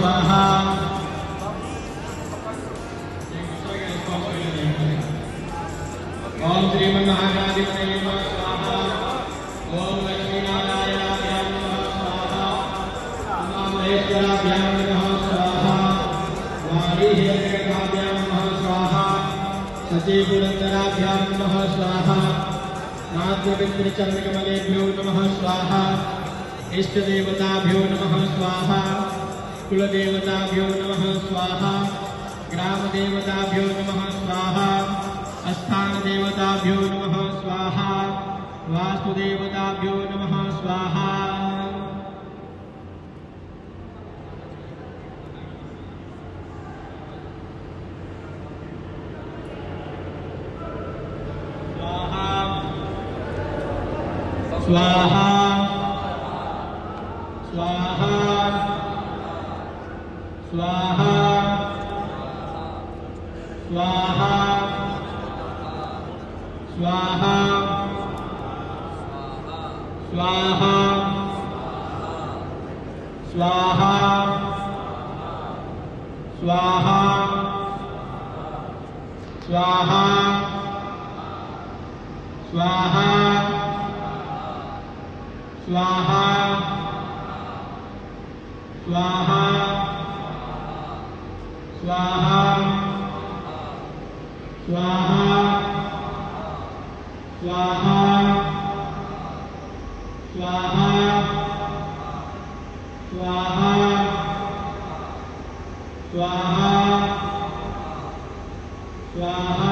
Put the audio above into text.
स्वाहा। ओम श्रीमन्महागणाधिपतये नमः स्वाहा। ओम लक्ष्मीनारायणाभ्यां नमः स्वाहा। उमामहेश्वराभ्यां नमः स्वाहा। वाणीहिरण्यगर्भाभ्यां नमः स्वाहा। शचीपुरन्दराभ्यां नमः स्वाहा। नाद्यमित्रचन्द्रकमलेभ्यो नमः स्वाहा। इष्टदेवताभ्यो नमः स्वाहा। कुलदेवताभ्यो नमः स्वाहा। ग्रामदेवताभ्यो नमः स्वाहा। स्थानदेवताभ्यो नमः स्वाहा। वास्तुदेवताभ्यो नमः स्वाहा। स्वाहा स्वाहा स्वाहा स्वाहा स्वाहा स्वाहा स्वाहा स्वाहा स्वाहा स्वाहा स्वाहा स्वाहा स्वाहा स्वाहा स्वाहा स्वाहा स्वाहा स्वाहा स्वाहा